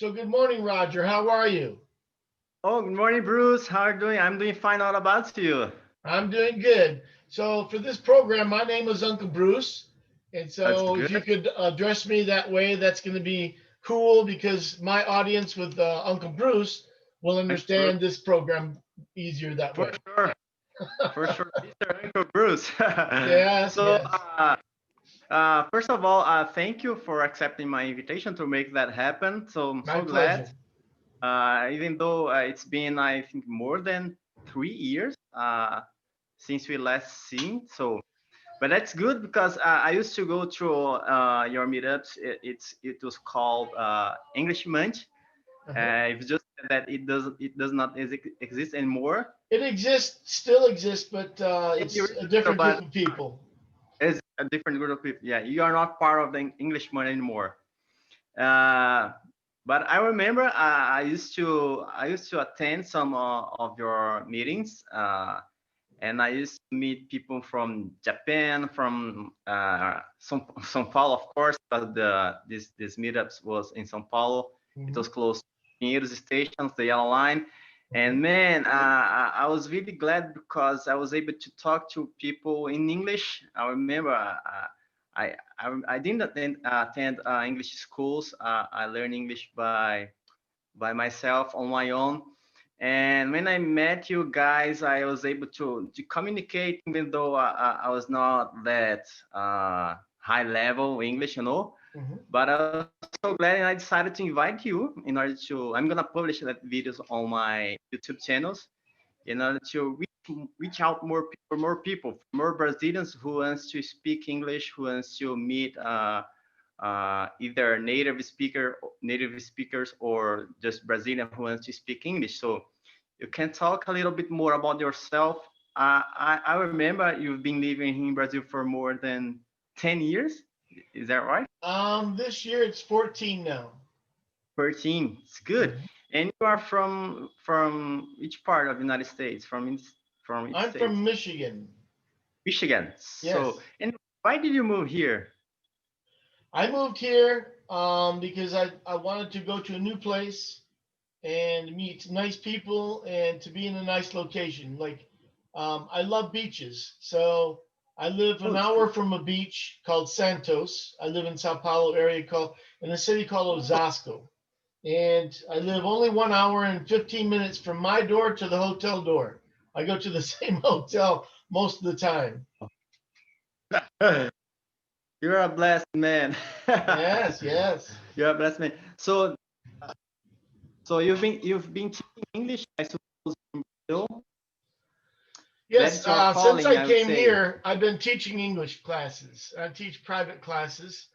So good morning, Roger. How are you? Oh, good morning, Bruce. How are you doing? I'm doing fine. All about you? I'm doing good. So for this program, my name is Uncle Bruce. And That's so if good. you could address me that way, that's going to be cool because my audience with Uncle Bruce will Uncle Bruce, understand this program easier that for way. sure, for sure, Mr. Uncle Bruce. Yes, so, yes. first of all, thank you for accepting my invitation to make that happen. So I'm My so glad. pleasure. Even though it's been, I think, more than 3 years since we last seen. But that's good because I used to go to your meetups. It was called English Munch. Uh-huh. It's just that it does not exist anymore. It exists, still exists, but And you it's a remember, different but group of people. it's a different group of people. Yeah, you are not part of the Englishman anymore. Uh, but I remember I used to attend some of your meetings, and I used to meet people from Japan, from São Paulo, of course, because this meetups was in São Paulo. It Hmm. was close to Pinheiros stations, the yellow line. Hmm. And man, I was really glad because I was able to talk to people in English. I remember I didn't attend English schools. I learned English by myself on my own. And when I met you guys, I was able to communicate, even though I was not that high level English, Hmm. But I was so glad, and I decided to invite you in order to. I'm gonna publish that videos on my YouTube channels in order to reach out more people, more Brazilians who wants to speak English, who wants to meet either native speakers, or just Brazilian who wants to speak English. So you can talk a little bit more about yourself. I remember you've been living in Brazil for more than 10 years. Is that right? This year it's 14 now. 13. It's good. Mhm. And you are from which part of the United States? From which I'm state? from Michigan. Michigan. So, Yes. and why did you move here? I moved here because I wanted to go to a new place and meet nice people and to be in a nice location. Like, I love beaches. So I live Oh, an it's hour good. from a beach called Santos. I live in Sao Paulo area called in a city called Osasco. And I live only 1 hour and 15 minutes from my door to the hotel door. I go to the same hotel most of the time. You're a blessed man. Yes, yes. You're a blessed man. So you've been teaching English, I suppose, in Brazil. That Yes, is your since calling, I I would came say. here, I've been teaching English classes. I teach private classes,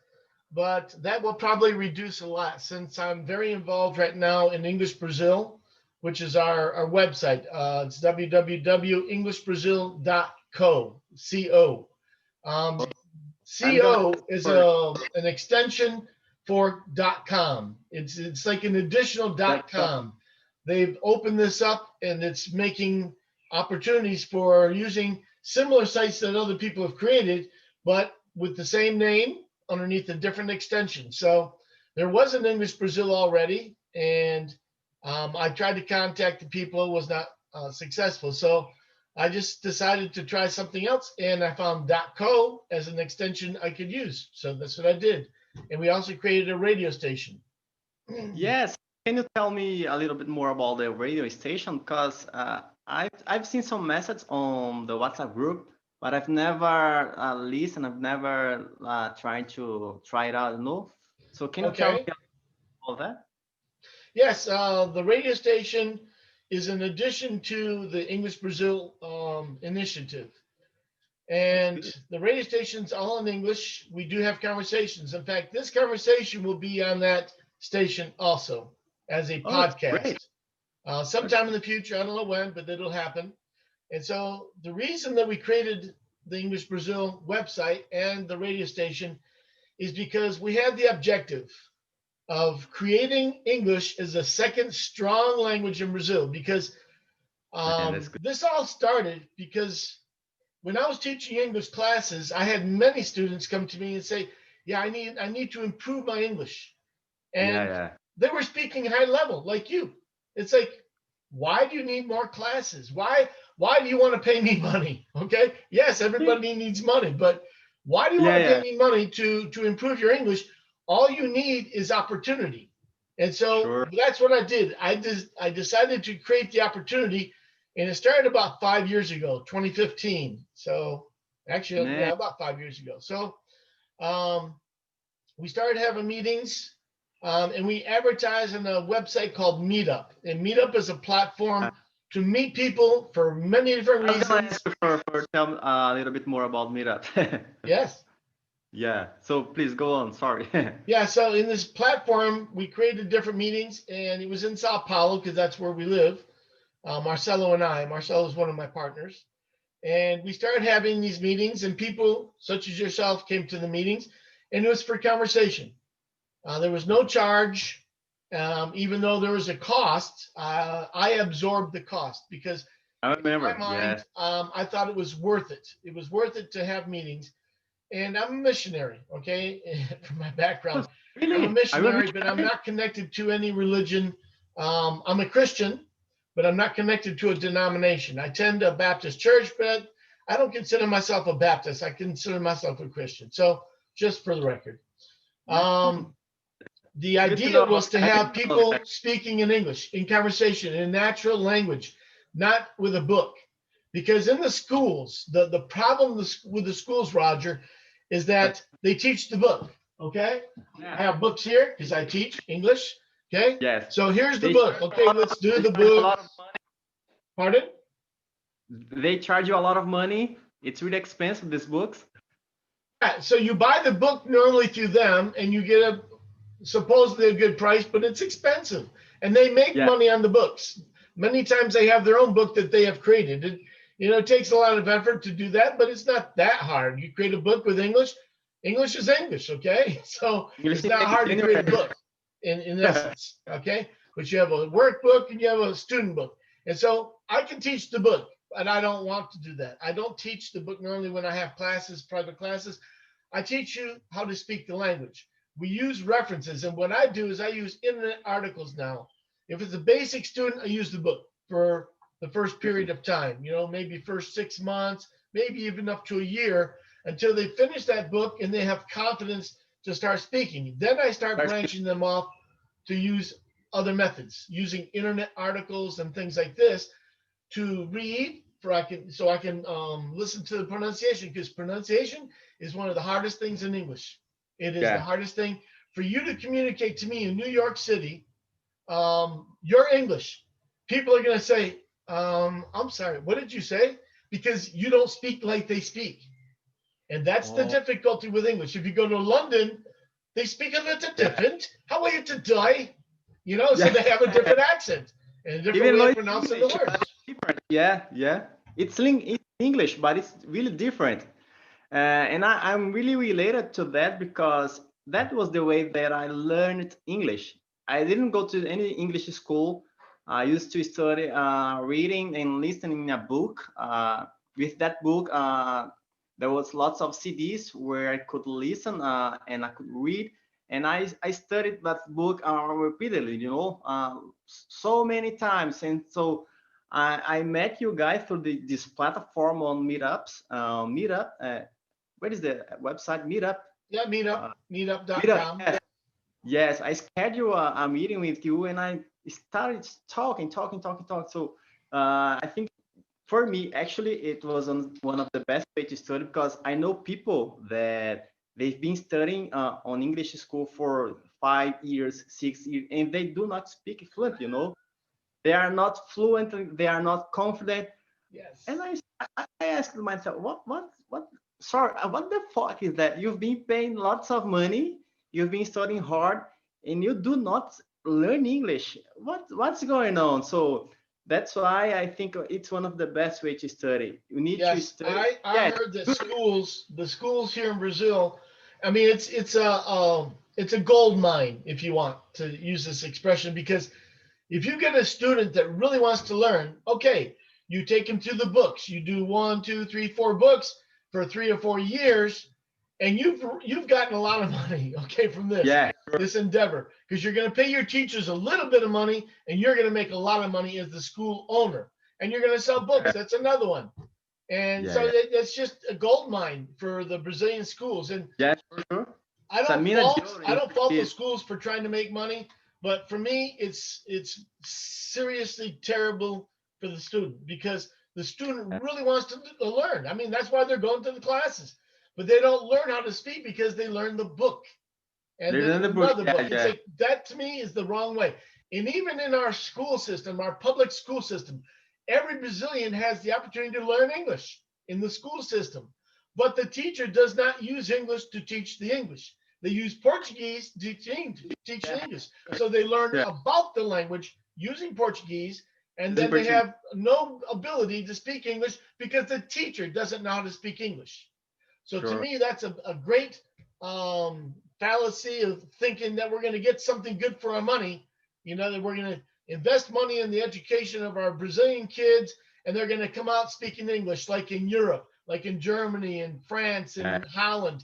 but that will probably reduce a lot since I'm very involved right now in English Brazil, which is our website. It's www.englishbrazil.co. Co. Um, I'm gonna Co ask is for an extension for .com. It's like an additional that. .com. They've opened this up and it's making opportunities for using similar sites that other people have created, but with the same name underneath a different extension. So there was an English Brazil already, and I tried to contact the people, it was not successful. So I just decided to try something else, and I found .co as an extension I could use. So that's what I did. And we also created a radio station. Yes. Can you tell me a little bit more about the radio station? Because I've seen some messages on the WhatsApp group, but I've never listened. I've never tried to try it out. No. So can you tell me Okay. about that? Yes, the radio station is an addition to the English Brazil initiative. That's And good. the radio station's all in English. We do have conversations. In fact, this conversation will be on that station also as a Oh, that's great. podcast. That's Sometime in the future, I don't know when, but it'll happen. And so the reason that we created the English Brazil website and the radio station is because we had the objective of creating English as a second strong language in Brazil. Because man. That's good. this all started because when I was teaching English classes, I had many students come to me and say, "Yeah, I need to improve my English." Yeah, And yeah. they were speaking high level like you. It's like, why do you need more classes? Why do you want to pay me money? Okay. Yes, everybody needs money, but why do you want Yeah, to pay yeah, me money to improve your English? All you need is opportunity. And so sure. that's what I did. I decided to create the opportunity, and it started about 5 years ago, 2015. So actually, Man, yeah, about 5 years ago. So um, we started having meetings, and we advertise on a website called Meetup. And Meetup is a I platform to meet people for many different I was gonna ask reasons. you for tell a little bit more about Meetup. Yes. Yeah, so please go on. Sorry. Yeah. So in this platform, we created different meetings, and it was in Sao Paulo because that's where we live. Marcelo and I. Marcelo is one of my partners. And we started having these meetings, and people such as yourself came to the meetings, and it was for conversation. There was no charge, even though there was a cost. I absorbed the cost because I in remember. my mind, Yes. I thought it was worth it. It was worth it to have meetings. And I'm a missionary, okay, from my Oh, background. I'm a really? Are you a missionary, but I'm missionary? not connected to any religion. I'm a Christian, but I'm not connected to a denomination. I attend a Baptist church, but I don't consider myself a Baptist. I consider myself a Christian. So just for the record. Man, Um, the good to idea know. was to I have didn't know people that. speaking in English, in conversation, in natural language, not with a book. Because in the schools, the problem with the schools, Roger, is that they teach the book. Okay. I Yeah. have books here because I teach English. Okay. Yes. So here's the They book. charge you a Okay. lot of Let's do they the charge you a book. lot of money. Pardon? They charge you a lot of money. It's really expensive, these books. Yeah, so you buy the book normally through them and you get a supposedly a good price, but it's expensive. And they make Yeah. money on the books. Many times they have their own book that they have created. It takes a lot of effort to do that, but it's not that hard. You create a book with English. English is English, okay? So English it's can not make it hard to create a anywhere. book in essence, okay? But you have a workbook and you have a student book. And so I can teach the book, but I don't want to do that. I don't teach the book normally when I have classes, private classes. I teach you how to speak the language. We use references, and what I do is I use internet articles now. If it's a basic student, I use the book for the first period of time, maybe first 6 months, maybe even up to a year until they finish that book and they have confidence to start speaking. Then I start branching them off to use other methods, using internet articles and things like this to read so I can listen to the pronunciation, because pronunciation is one of the hardest things in English. It is the Yeah. hardest thing for you to communicate to me in New York City. Your English, people are going to say, I'm sorry, what did you say? Because you don't speak like they speak. And that's the Oh, difficulty with English. If you go to London, they speak a little yeah. different. How are you today? So Yeah. they have a different accent and a different Even way though of it's pronouncing the English, but words. it's different. Yeah, yeah. It's English, but it's really different. And I'm really related to that because that was the way that I learned English. I didn't go to any English school. I used to study reading and listening a book. With that book, there was lots of CDs where I could listen and I could read. And I studied that book repeatedly, so many times. And so I met you guys through this platform on Meetups, Meetup. What is the website? Meetup. Yeah, Uh, Meetup. meetup.com. Yes. Yes, I scheduled a meeting with you, and I started talking. So I think for me, actually, it was one of the best way to study because I know people that they've been studying on English school for 5 years, 6 years, and they do not speak fluent. They are not fluent, they are not confident. And Yes. I asked myself, sorry, what the fuck is that? You've been paying lots of money, you've been studying hard, and you do not learn English. What's going on? So that's why I think it's one of the best way to study. You need to Yes, study. I Yeah, heard that the schools here in Brazil, I mean, it's a gold mine, if you want to use this expression, because if you get a student that really wants to learn, okay, you take him through the books. You do 1, 2, 3, 4 books for 3 or 4 years, and you've gotten a lot of money, okay, from this Yeah, this endeavor, because you're going to pay your teachers a little bit of money, and you're going to make a lot of money as the school owner, and you're going to sell books. That's another one. And yeah, so yeah, that's just a gold mine for the Brazilian schools. And yeah, for sure. I It's a don't mina de fault ouro I in don't fault the português. schools for trying to make money, but for me, it's seriously terrible for the student, because the student really wants to learn. I mean, that's why they're going to the classes, but they don't learn how to speak because they learn the book and There's then another book. another Yeah, book. It's yeah, like that to me is the wrong way. And even in our school system, our public school system, every Brazilian has the opportunity to learn English in the school system. But the teacher does not use English to teach the English. They use Portuguese to teach yeah, the English. So they learn yeah. about the language using Portuguese, and Using then they Portuguese. have no ability to speak English because the teacher doesn't know how to speak English. So to Sure. me, that's a great fallacy of thinking that we're going to get something good for our money. That we're going to invest money in the education of our Brazilian kids, and they're going to come out speaking English like in Europe, like in Germany and France Yeah, and Holland.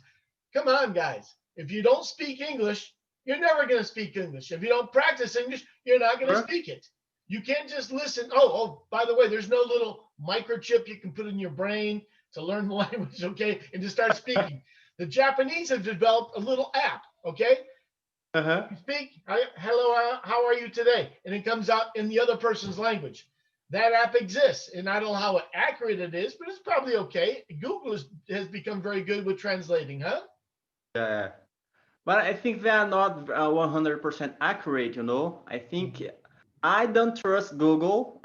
Come on, guys. If you don't speak English, you're never going to speak English. If you don't practice English, you're not going to sure. speak it. You can't just listen. Oh, by the way, there's no little microchip you can put in your brain to learn the language, okay, and to start speaking. The Japanese have developed a little app, okay? Uh-huh. You speak, hello, how are you today? And it comes out in the other person's language. That app exists, and I don't know how accurate it is, but it's probably okay. Google has become very good with translating, huh? Yeah. But I think they are not 100% accurate, you know. I think I don't trust Google.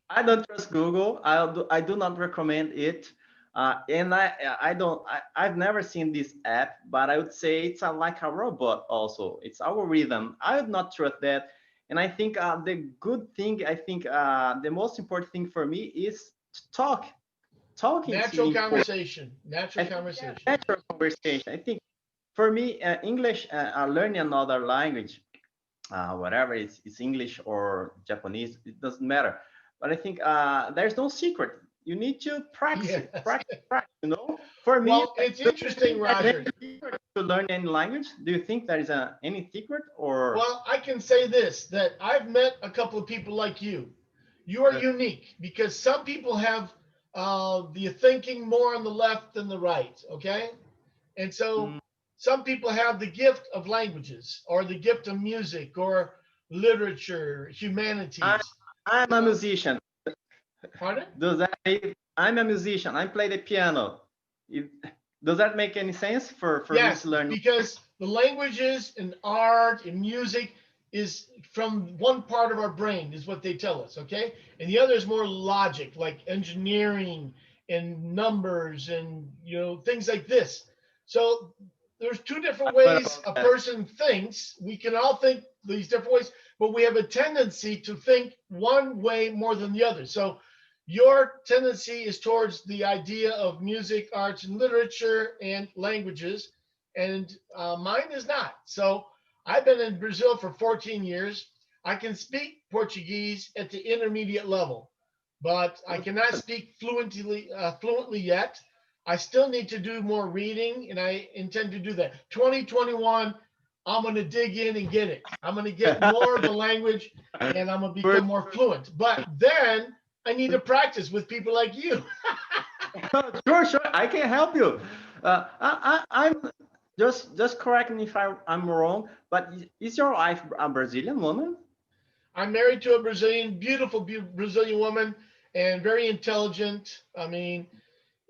I don't trust Google. I do not recommend it. And I've never seen this app, but I would say it's like a robot also. It's algorithm. I would not trust that. And I think the good thing, I think the most important thing for me is to talk. Talking is Natural important. conversation, natural I think, yeah, conversation. natural conversation. I think for me, English, learning another language, whatever it's English or Japanese, it doesn't matter. But I think there's no secret. You need to practice it, Yes. practice, practice. You know, for me, Well, it's do you interesting, think that there's Roger. a secret to learn any language? Do you think there is any secret or? Well, I can say this, that I've met a couple of people like you. You are Uh, unique because some people have the thinking more on the left than the right, okay? And so mm, some people have the gift of languages or the gift of music or literature, I, humanities. I'm You a know, musician. pardon? Does that? I'm a musician. I play the piano. It, does that make any sense for me Yes, to learn? because the languages and art and music is from one part of our brain, is what they tell us, okay? And the other is more logic, like engineering and numbers and things like this. So there's two I different thought ways about a that. person thinks. We can all think these different ways, but we have a tendency to think one way more than the other. So your tendency is towards the idea of music, arts, and literature and languages, and mine is not. So I've been in Brazil for 14 years. I can speak Portuguese at the intermediate level, but I cannot speak fluently yet. I still need to do more reading, and I intend to do that. 2021, I'm going to dig in and get it. I'm going to get more of the language, and I'm going to For become more fluent. But then I need to practice with people like you. sure, sure, I can help you. I'm just correct me if I'm wrong, but is your wife a Brazilian woman? I'm married to a beautiful Brazilian woman, and very intelligent. I mean,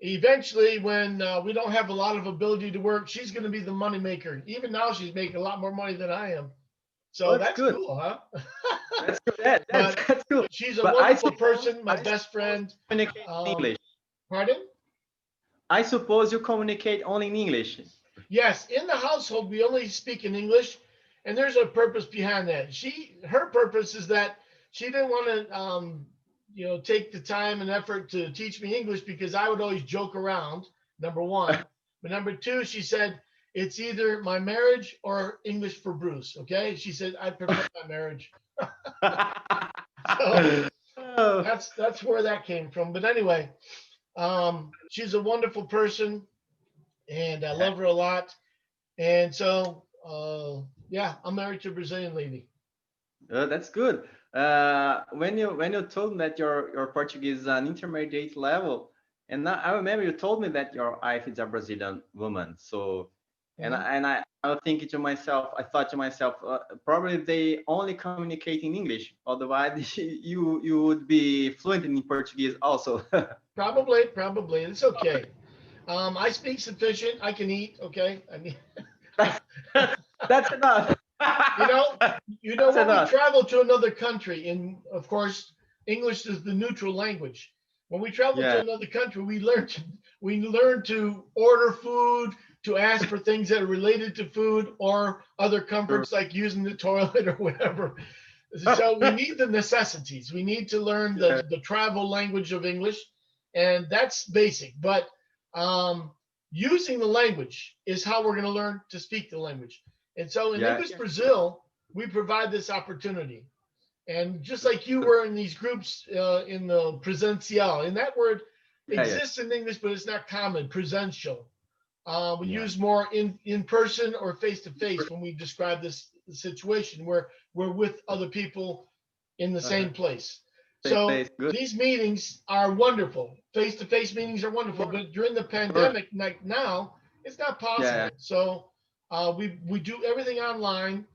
eventually, when we don't have a lot of ability to work, she's going to be the money maker. Even now, she's making a lot more money than I am. Oh, So that's that's good. cool, huh? That's good. That's But that's good. she's a But wonderful person, my I best suppose friend. you communicate in Um, English. Pardon? I suppose you communicate only in English. Yes, in the household we only speak in English, and there's a purpose behind that. Her purpose is that she didn't want to, take the time and effort to teach me English because I would always joke around. Number one, but number two, she said it's either my marriage or English for Bruce. Okay, she said I prefer my marriage. So Oh, that's where that came from. But anyway, she's a wonderful person, and I love her a lot. And so, yeah, I'm married to a Brazilian lady. That's good. When you told me that your Portuguese is an intermediate level, and I remember you told me that your wife is a Brazilian woman. So, Mhm. I was thinking to myself, I thought to myself, probably they only communicate in English. Otherwise, you would be fluent in Portuguese also. Probably. It's okay. I speak sufficient. I can eat. Okay. I mean, That's enough. you know, That's when we enough. travel to another country, and of course, English is the neutral language. When we travel to Yeah. another country, we learn to order food, to ask for things that are related to food or other True. comforts like using the toilet or whatever. So we need the necessities. We need to learn Yeah. the travel language of English, and that's basic. But um, using the language is how we're going to learn to speak the language. And so in Yeah. English Brazil, we provide this opportunity. And just like you were in these groups in the presential, and that word Yeah. Yeah. exists in English, but it's not common. Presential. We Yeah. use more in person or face to face when we describe this situation where we're with other people in the Uh-huh. same place. Same So place. Good. these meetings are wonderful. Face to face meetings are wonderful, but during the Sure. pandemic, like now, it's not Yeah. possible. So we do everything online,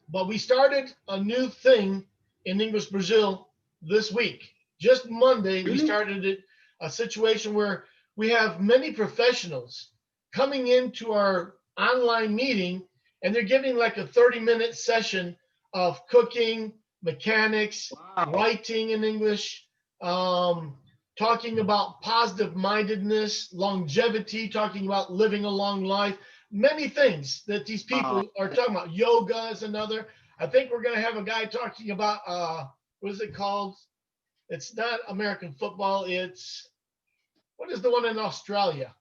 but we started a new thing in English Brazil this week. Just Monday, we Really? started it, a situation where we have many professionals coming into our online meeting, and they're giving like a 30-minute session of cooking, mechanics, Wow. writing in English, um, talking about positive mindedness, longevity, talking about living a long life, many things that these Wow. people are talking about. Yoga is another. I think we're going to have a guy talking about what is it called? It's not American football. It's what is the one in Australia?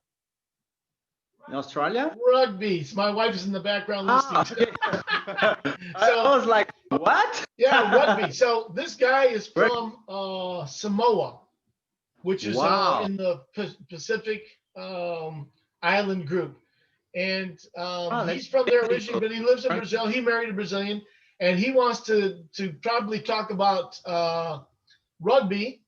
In Australia? Rugby. So my wife is in the background listening Ah, to. okay. I So was like, what? yeah, rugby. So this guy is Very- from Samoa, which is wow. in the Pacific island group. And Ah, that's he's from there amazing. originally, but he lives in Right? Brazil. He married a Brazilian, and he wants to probably talk about rugby,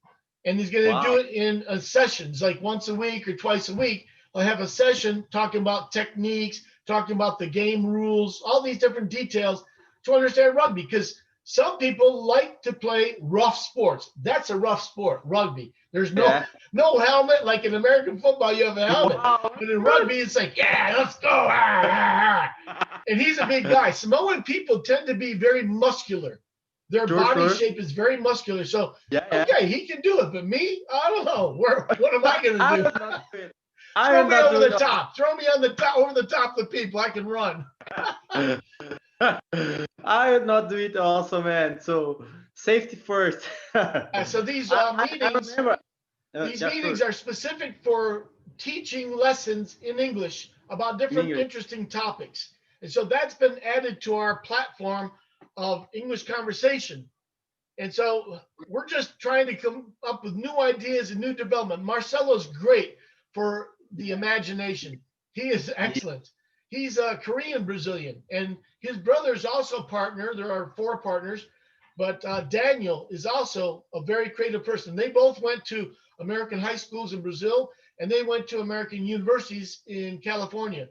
and he's going to do Wow. it in sessions, like once a week or twice a week. I'll have a session talking about techniques, talking about the game rules, all these different details to understand rugby. Because some people like to play rough sports. That's a rough sport, rugby. There's Yeah. no helmet like in American football. You have a helmet, Wow. but in rugby, it's like yeah, let's go. And he's a big guy. Samoan people tend to be very muscular. Their Sure, body sure. shape is very muscular. So, Yeah, yeah. okay, he can do it, but me, I don't know. What am I going to I do? will not do it. I Throw will me not over do the it. top. Throw me on the top, over the top of the people. I can run. I would not do it also, man. So safety first. So these I remember. Yeah, meetings sure. are specific for teaching lessons in English about In different English. interesting topics. And so that's been added to our platform of English conversation. And so we're just trying to come up with new ideas and new development. Marcelo's great for the imagination. He is Yeah. excellent. He's a Korean Brazilian, and his brother is also a partner. There are four partners, but Daniel is also a very creative person. They both went to American high schools in Brazil, and they went to American universities in California.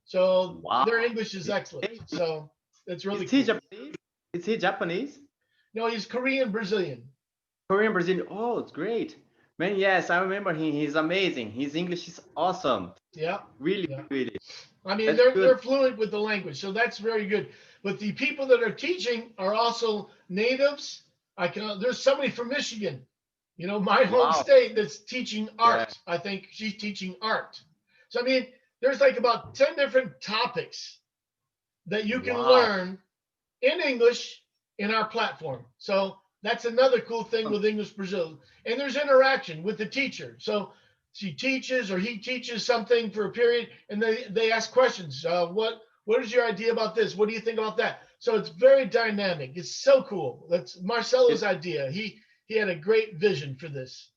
So their Wow. English is excellent. So it's Is really he cool. Japanese? Is he Japanese? No, he's Korean Brazilian. Korean Brazilian. Oh, it's great. Man, yes, I remember him. He's amazing. His English is awesome. Yeah, Really, yeah. really. I mean, That's they're good. fluent with the language, so that's very good. But the people that are teaching are also natives. There's somebody from Michigan, my home Wow. state, that's teaching Yeah. art. I think she's teaching art. So I mean, there's like about 10 different topics that you can Wow. learn in English in our platform. So that's another cool thing with English Brazil. And there's interaction with the teacher. So she teaches or he teaches something for a period, and they ask questions. What is your idea about this? What do you think about that? So it's very dynamic. It's so cool. That's It, Marcelo's idea. He had a great vision for this.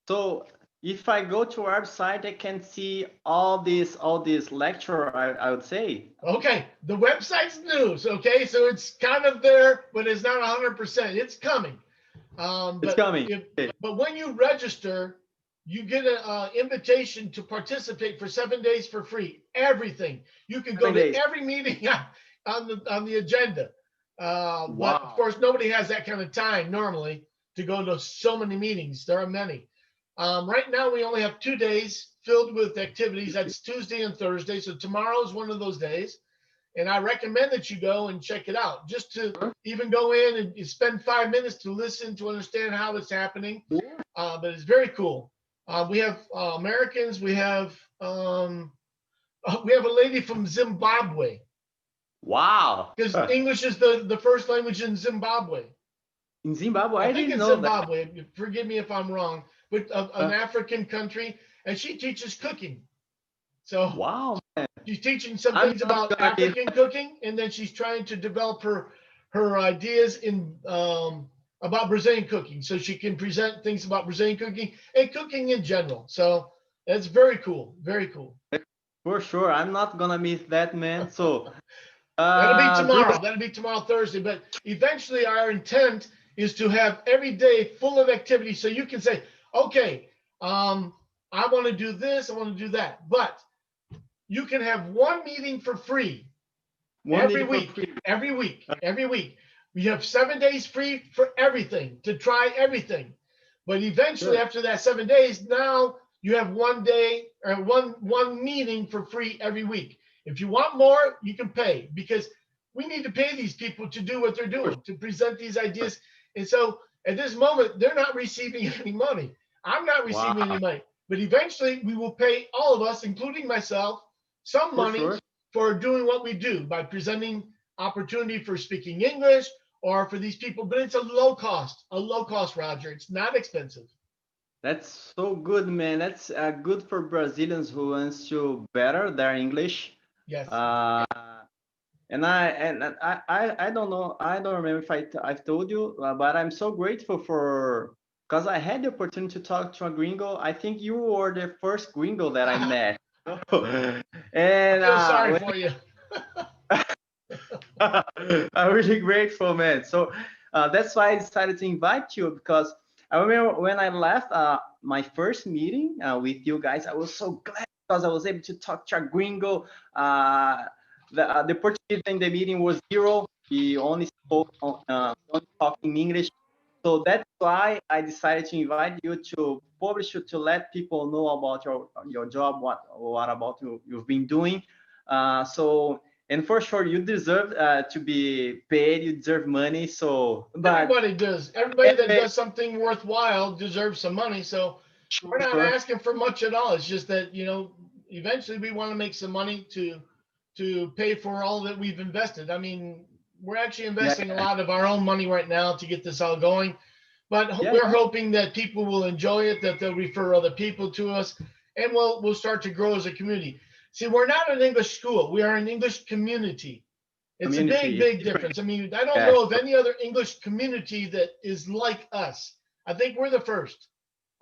so if I go to our website, I can see all this lecture. I would say Okay, the website's new, so okay, so it's kind of there, but it's not 100%. It's coming. it's But coming. if Okay. but when you register, you get an invitation to participate for 7 days for free. Everything you can go 7 to days. every meeting on the agenda. But of Wow. course, nobody has that kind of time normally to go to so many meetings. There are many. Right now, we only have 2 days filled with activities. That's Tuesday and Thursday. So tomorrow is one of those days. And I recommend that you go and check it out just to even go in and you spend 5 minutes to listen to understand how it's happening. But it's very cool. We have Americans. We have a lady from Zimbabwe Wow. because English is the first language in Zimbabwe. In Zimbabwe, I I think didn't it's know that. Zimbabwe. Forgive me if I'm wrong, but an Uh, African country, and she teaches cooking. So wow, man. she's teaching some I'm things not about gonna miss. African cooking, and then she's trying to develop her ideas in about Brazilian cooking, so she can present things about Brazilian cooking and cooking in general. So that's very cool, very cool. For sure. I'm not gonna miss that, man. So, That'll be Bruce, tomorrow. That'll be tomorrow, Thursday. But eventually, our intent is to have every day full of activity, so you can say, okay, um, I want to do this, I want to do that, but you can have one meeting for free one every minute for week, free. every week, every week. We have 7 days free for everything to try everything. But eventually, Sure. after that 7 days, now you have one day or one meeting for free every week. If you want more, you can pay because we need to pay these people to do what they're For doing, to present these ideas. And so at this moment, they're not receiving any money. I'm not receiving any Wow. money. But eventually, we will pay all of us, including myself, some For money sure. for doing what we do by presenting opportunity for speaking English or for these people. But it's a low cost, Roger. It's not expensive. That's so good, man. That's good for Brazilians who wants to better their English. Yes. Uh, and I don't know. I don't remember if I've told you, but I'm so grateful for because I had the opportunity to talk to a gringo. I think you were the first gringo that I I met. And feel sorry for you. I'm really grateful, man. So that's why I decided to invite you because I remember when I left my first meeting with you guys, I was so glad because I was able to talk to a gringo. Uh, the Portuguese in the meeting was zero. He only spoke only talking English. So that's why I decided to invite you to publish to let people know about your job, what about you've been doing. So and for sure you deserve to be paid, you deserve money, so but Everybody does. Everybody that anyway, does something worthwhile deserves some money. So we're sure, not sure. asking for much at all. It's just that, eventually we want to make some money to pay for all that we've invested. I mean, we're actually Yeah, investing a lot of our own money right now to get this all going. But yeah, we're yeah, hoping that people will enjoy it, that they'll refer other people to us, and we'll start to grow as a community. See, we're not an English school. We are an English community. It's a big, community is big different. difference. I mean, I don't Yeah, know of any other English community that is like us. I think we're the first.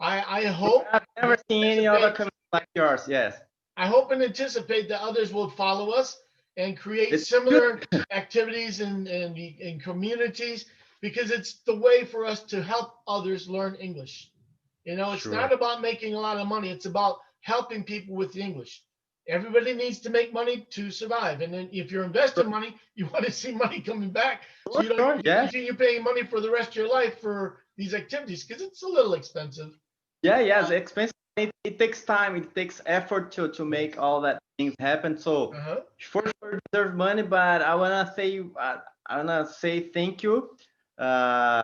I hope I've and never seen any other anticipate. community like yours. Yes, I hope and anticipate that others will follow us and create it's good. similar activities in communities because it's the way for us to help others learn English. It's Sure. not about making a lot of money. It's about helping people with the English. Everybody needs to make money to survive. And then if you're investing money, you want to see money coming back. So Sure, you don't sure, you yeah. continue paying money for the rest of your life for these activities because it's a little expensive. Yeah, yes, Uh, expensive. It takes time, it takes effort to yes. make all that things happen. So Uh-huh. for sure you deserve money, but I wanna say thank you. Uh,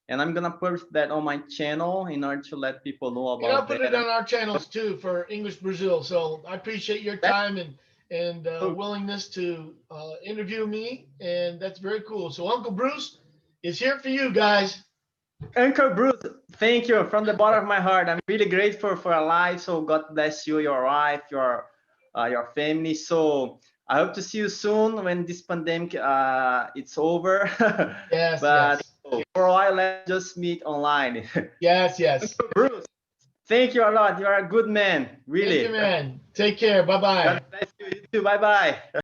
and I'm gonna post that on my channel in order to let people know And I'll about put it that. And on our channels too for English Brazil. So I appreciate your that's time and so willingness to interview me, and that's very cool. So Uncle Bruce is here for you guys. Uncle Bruce, thank you from the bottom of my heart. I'm really grateful for your life. So God bless you, your wife, your family. So I hope to see you soon when this pandemic it's over. Yes, But yes, for a while, let's just meet online. yes, yes. Uncle Bruce, Thank you a lot. You are a good man, really. Thank you, man. Take care. Bye-bye. God bless you. You too. Bye bye.